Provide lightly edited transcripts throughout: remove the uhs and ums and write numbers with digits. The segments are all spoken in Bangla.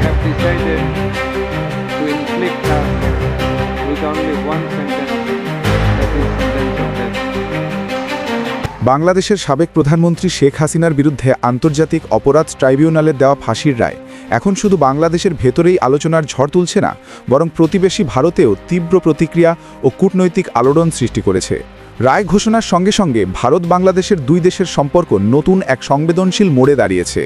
have decided to inflict her with only one sentence, that is sentence of death. বাংলাদেশের সাবেক প্রধানমন্ত্রী শেখ হাসিনার বিরুদ্ধে আন্তর্জাতিক অপরাধ ট্রাইব্যুনালের দেওয়া ফাঁসির রায় এখন শুধু বাংলাদেশের ভেতরেই আলোচনার ঝড় তুলছে না, বরং প্রতিবেশী ভারতেও তীব্র প্রতিক্রিয়া ও কূটনৈতিক আলোড়ন সৃষ্টি করেছে। রায় ঘোষণার সঙ্গে সঙ্গে ভারত বাংলাদেশের দুই দেশের সম্পর্ক নতুন এক সংবেদনশীল মোড়ে দাঁড়িয়েছে।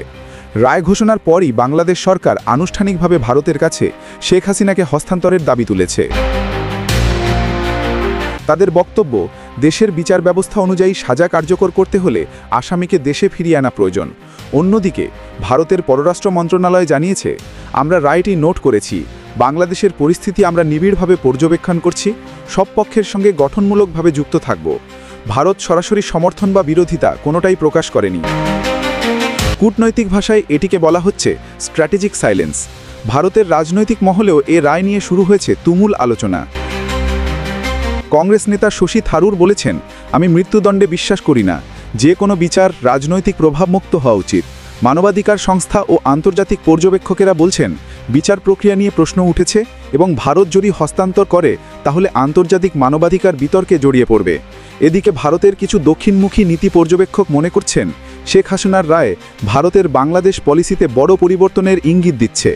রায় ঘোষণার পরই বাংলাদেশ সরকার আনুষ্ঠানিকভাবে ভারতের কাছে শেখ হাসিনাকে হস্তান্তরের দাবি তুলেছে। তাদের বক্তব্য, দেশের বিচার ব্যবস্থা অনুযায়ী সাজা কার্যকর করতে হলে আসামিকে দেশে ফিরিয়ে আনা প্রয়োজন। অন্যদিকে ভারতের পররাষ্ট্র মন্ত্রণালয় জানিয়েছে, আমরা রায়টি নোট করেছি, বাংলাদেশের পরিস্থিতি আমরা নিবিড়ভাবে পর্যবেক্ষণ করছি, সব পক্ষের সঙ্গে গঠনমূলকভাবে যুক্ত থাকব। ভারত সরাসরি সমর্থন বা বিরোধিতা কোনোটাই প্রকাশ করেনি। কূটনৈতিক ভাষায় এটিকে বলা হচ্ছে স্ট্র্যাটেজিক সাইলেন্স। ভারতের রাজনৈতিক মহলেও এ রায় নিয়ে শুরু হয়েছে তুমুল আলোচনা। কংগ্রেস নেতা শশী থারুর বলেছেন, আমি মৃত্যুদণ্ডে বিশ্বাস করি না, যে কোনো বিচার রাজনৈতিক প্রভাবমুক্ত হওয়া উচিত। মানবাধিকার সংস্থা ও আন্তর্জাতিক পর্যবেক্ষকেরা বলছেন, বিচার প্রক্রিয়া নিয়ে প্রশ্ন উঠেছে এবং ভারত যদি হস্তান্তর করে তাহলে আন্তর্জাতিক মানবাধিকার বিতর্কে জড়িয়ে পড়বে। এদিকে ভারতের কিছু দক্ষিণমুখী নীতি পর্যবেক্ষক মনে করছেন, শেখ হাসিনার রায় ভারতের বাংলাদেশ পলিসিতে বড় পরিবর্তনের ইঙ্গিত দিচ্ছে।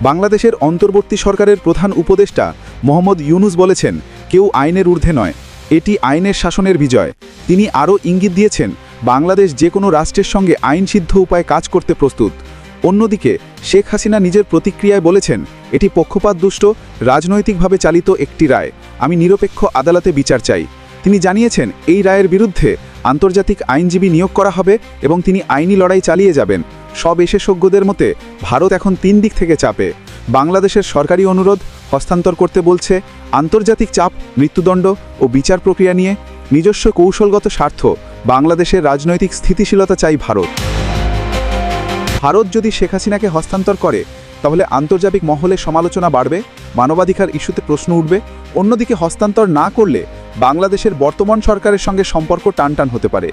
বাংলাদেশের অন্তর্বর্তী সরকারের প্রধান উপদেষ্টা মোহাম্মদ ইউনুস বলেছেন, কেউ আইনের ঊর্ধ্বে নয়, এটি আইনের শাসনের বিজয়। তিনি আরও ইঙ্গিত দিয়েছেন, বাংলাদেশ যে কোনো রাষ্ট্রের সঙ্গে আইনসিদ্ধ উপায়ে কাজ করতে প্রস্তুত। অন্যদিকে শেখ হাসিনা নিজের প্রতিক্রিয়ায় বলেছেন, এটি পক্ষপাতদুষ্ট, রাজনৈতিকভাবে চালিত একটি রায়, আমি নিরপেক্ষ আদালতে বিচার চাই। তিনি জানিয়েছেন, এই রায়ের বিরুদ্ধে আন্তর্জাতিক আইনজীবী নিয়োগ করা হবে এবং তিনি আইনি লড়াই চালিয়ে যাবেন। সব বিশেষজ্ঞদের মতে ভারত এখন 3 দিক থেকে চাপে। বাংলাদেশের সরকারি অনুরোধ হস্তান্তর করতে বলছে, আন্তর্জাতিক চাপ, মৃত্যুদণ্ড ও বিচার প্রক্রিয়া নিয়ে নিজস্ব কৌশলগত স্বার্থ, বাংলাদেশের রাজনৈতিক স্থিতিশীলতা চাই ভারত। ভারত যদি শেখ হাসিনাকে হস্তান্তর করে তাহলে আন্তর্জাতিক মহলে সমালোচনা বাড়বে, মানবাধিকার ইস্যুতে প্রশ্ন উঠবে। অন্যদিকে হস্তান্তর না করলে বাংলাদেশের বর্তমান সরকারের সঙ্গে সম্পর্ক টানটান হতে পারে।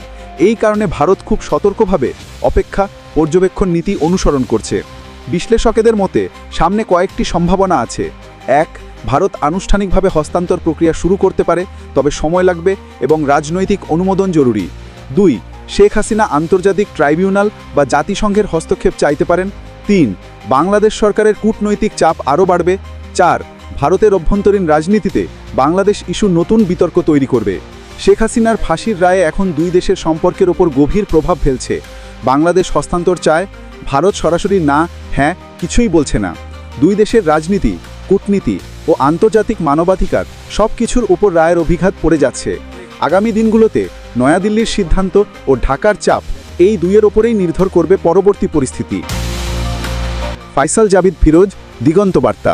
এই কারণে ভারত খুব সতর্কভাবে অপেক্ষা পর্যবেক্ষণ নীতি অনুসরণ করছে। বিশ্লেষকেদের মতে সামনে কয়েকটি সম্ভাবনা আছে। 1, ভারত আনুষ্ঠানিকভাবে হস্তান্তর প্রক্রিয়া শুরু করতে পারে, তবে সময় লাগবে এবং রাজনৈতিক অনুমোদন জরুরি। 2, শেখ হাসিনা আন্তর্জাতিক ট্রাইব্যুনাল বা জাতিসংঘের হস্তক্ষেপ চাইতে পারেন। 3, বাংলাদেশ সরকারের কূটনৈতিক চাপ আরও বাড়বে। 4, ভারতের অভ্যন্তরীণ রাজনীতিতে বাংলাদেশ ইস্যু নতুন বিতর্ক তৈরি করবে। শেখ হাসিনার ফাঁসির রায়ে এখন দুই দেশের সম্পর্কের ওপর গভীর প্রভাব ফেলছে। বাংলাদেশ হস্তান্তর চায়, ভারত সরাসরি না হ্যাঁ কিছুই বলছে না। দুই দেশের রাজনীতি, কূটনীতি ও আন্তর্জাতিক মানবাধিকার সব কিছুর উপর রায়ের অভিঘাত পড়ে যাচ্ছে। আগামী দিনগুলোতে নয়াদিল্লির সিদ্ধান্ত ও ঢাকার চাপ এই দুইয়ের ওপরেই নির্ভর করবে পরবর্তী পরিস্থিতি। ফাইসাল জাবিদ ফিরোজ, দিগন্ত বার্তা।